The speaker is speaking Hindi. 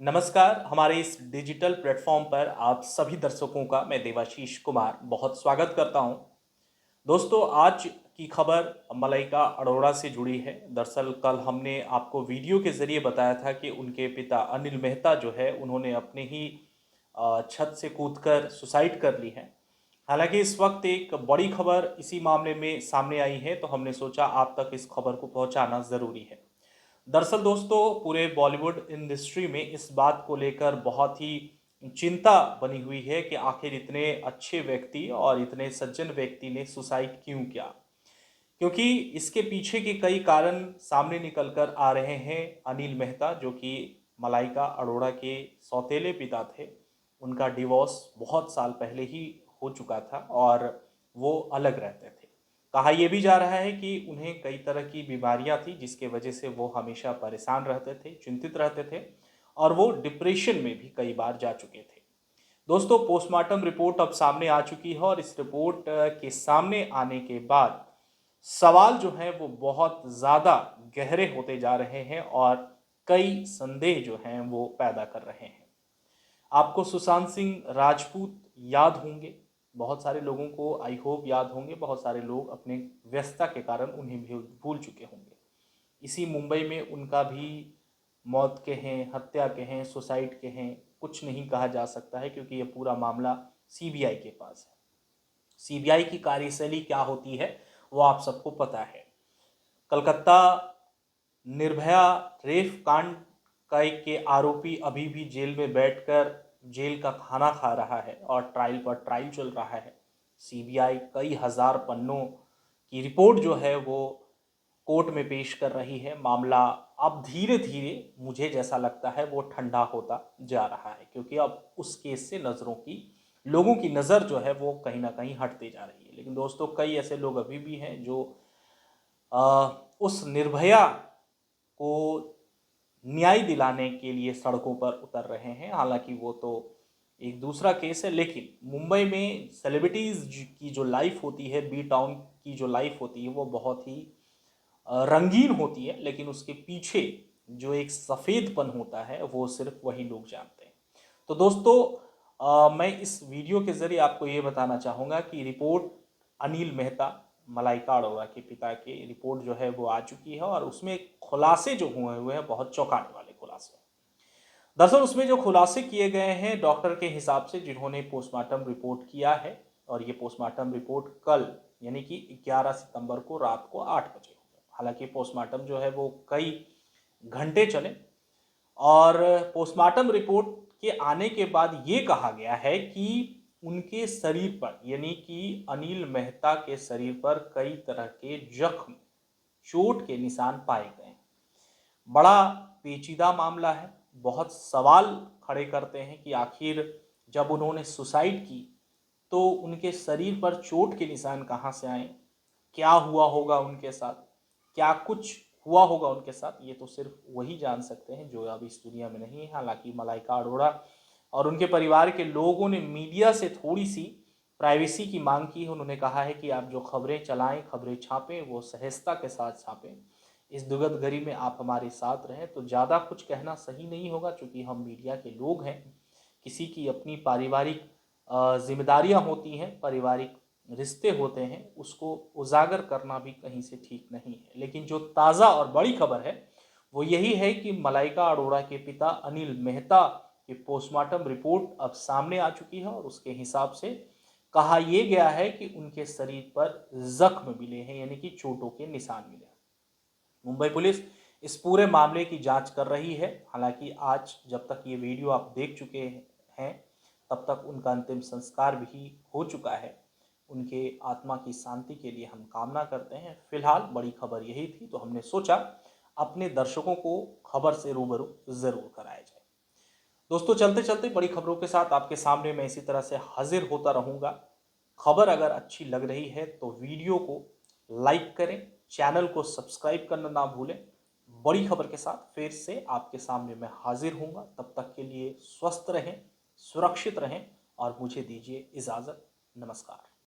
नमस्कार। हमारे इस डिजिटल प्लेटफॉर्म पर आप सभी दर्शकों का मैं देवाशीष कुमार बहुत स्वागत करता हूं। दोस्तों, आज की खबर मलाइका अरोड़ा से जुड़ी है। दरअसल कल हमने आपको वीडियो के ज़रिए बताया था कि उनके पिता अनिल मेहता जो है उन्होंने अपने ही छत से कूदकर सुसाइड कर ली है। हालांकि इस वक्त एक बड़ी खबर इसी मामले में सामने आई है, तो हमने सोचा आप तक इस खबर को पहुंचाना ज़रूरी है। दरअसल दोस्तों, पूरे बॉलीवुड इंडस्ट्री में इस बात को लेकर बहुत ही चिंता बनी हुई है कि आखिर इतने अच्छे व्यक्ति और इतने सज्जन व्यक्ति ने सुसाइड क्यों किया। क्योंकि इसके पीछे के कई कारण सामने निकल कर आ रहे हैं। अनिल मेहता, जो कि मलाइका अरोड़ा के सौतेले पिता थे, उनका डिवोर्स बहुत साल पहले ही हो चुका था और वो अलग रहते थे। कहा यह भी जा रहा है कि उन्हें कई तरह की बीमारियां थी, जिसके वजह से वो हमेशा परेशान रहते थे, चिंतित रहते थे और वो डिप्रेशन में भी कई बार जा चुके थे। दोस्तों, पोस्टमार्टम रिपोर्ट अब सामने आ चुकी है और इस रिपोर्ट के सामने आने के बाद सवाल जो हैं वो बहुत ज़्यादा गहरे होते जा रहे हैं और कई संदेह जो हैं वो पैदा कर रहे हैं। आपको सुशांत सिंह राजपूत याद होंगे, बहुत सारे लोगों को आई होप याद होंगे, बहुत सारे लोग अपने व्यस्तता के कारण उन्हें भी भूल चुके होंगे। इसी मुंबई में उनका भी मौत के हैं, हत्या के हैं, सुसाइड के हैं, कुछ नहीं कहा जा सकता है क्योंकि ये पूरा मामला सीबीआई के पास है। सीबीआई की कार्यशैली क्या होती है वो आप सबको पता है। कलकत्ता निर्भया रेप कांड का के आरोपी अभी भी जेल में बैठकर जेल का खाना खा रहा है और ट्रायल पर ट्रायल चल रहा है। सीबीआई कई हजार पन्नों की रिपोर्ट जो है वो कोर्ट में पेश कर रही है। मामला अब धीरे धीरे मुझे जैसा लगता है वो ठंडा होता जा रहा है, क्योंकि अब उस केस से लोगों की नज़र जो है वो कहीं ना कहीं हटती जा रही है। लेकिन दोस्तों, कई ऐसे लोग अभी भी हैं जो उस निर्भया को न्याय दिलाने के लिए सड़कों पर उतर रहे हैं। हालांकि वो तो एक दूसरा केस है, लेकिन मुंबई में सेलिब्रिटीज़ की जो लाइफ होती है, बी टाउन की जो लाइफ होती है, वो बहुत ही रंगीन होती है, लेकिन उसके पीछे जो एक सफ़ेदपन होता है वो सिर्फ वही लोग जानते हैं। तो दोस्तों, मैं इस वीडियो के ज़रिए आपको ये बताना चाहूँगा कि रिपोर्ट अनिल मेहता, मलाइका अरोड़ा के पिता की रिपोर्ट जो है वो आ चुकी है और उसमें खुलासे जो हुए हैं बहुत चौंकाने वाले खुलासे। दरअसल उसमें जो खुलासे किए गए हैं डॉक्टर के हिसाब से, जिन्होंने पोस्टमार्टम रिपोर्ट किया है, और ये पोस्टमार्टम रिपोर्ट कल यानी कि 11 सितंबर को रात को 8 बजे हुआ। हालांकि पोस्टमार्टम जो है वो कई घंटे चले और पोस्टमार्टम रिपोर्ट के आने के बाद ये कहा गया है कि उनके शरीर पर यानी कि अनिल मेहता के शरीर पर कई तरह के जख्म, चोट के निशान पाए गए। बड़ा पेचीदा मामला है। बहुत सवाल खड़े करते हैं कि आखिर जब उन्होंने सुसाइड की तो उनके शरीर पर चोट के निशान कहाँ से आए, क्या हुआ होगा उनके साथ, क्या कुछ हुआ होगा उनके साथ, ये तो सिर्फ वही जान सकते हैं जो अब इस दुनिया में नहीं है। हालांकि मलाइका अरोड़ा और उनके परिवार के लोगों ने मीडिया से थोड़ी सी प्राइवेसी की मांग की है। उन्होंने कहा है कि आप जो खबरें चलाएं, खबरें छापें, वो सहजता के साथ छापें। इस दुखद घड़ी में आप हमारे साथ रहें। तो ज़्यादा कुछ कहना सही नहीं होगा, क्योंकि हम मीडिया के लोग हैं। किसी की अपनी पारिवारिक जिम्मेदारियां होती हैं, पारिवारिक रिश्ते होते हैं, उसको उजागर करना भी कहीं से ठीक नहीं है। लेकिन जो ताज़ा और बड़ी खबर है वो यही है कि मलाइका अरोड़ा के पिता अनिल मेहता की पोस्टमार्टम रिपोर्ट अब सामने आ चुकी है और उसके हिसाब से कहा यह गया है कि उनके शरीर पर जख्म मिले हैं, यानी कि चोटों के निशान मिले हैं। मुंबई पुलिस इस पूरे मामले की जांच कर रही है। हालांकि आज जब तक ये वीडियो आप देख चुके हैं तब तक उनका अंतिम संस्कार भी हो चुका है। उनके आत्मा की शांति के लिए हम कामना करते हैं। फिलहाल बड़ी खबर यही थी, तो हमने सोचा अपने दर्शकों को खबर से रूबरू जरूर कराया जाए। दोस्तों, चलते चलते बड़ी खबरों के साथ आपके सामने मैं इसी तरह से हाजिर होता रहूँगा। खबर अगर अच्छी लग रही है तो वीडियो को लाइक करें, चैनल को सब्सक्राइब करना ना भूलें। बड़ी खबर के साथ फिर से आपके सामने मैं हाजिर हूँगा। तब तक के लिए स्वस्थ रहें, सुरक्षित रहें और मुझे दीजिए इजाज़त। नमस्कार।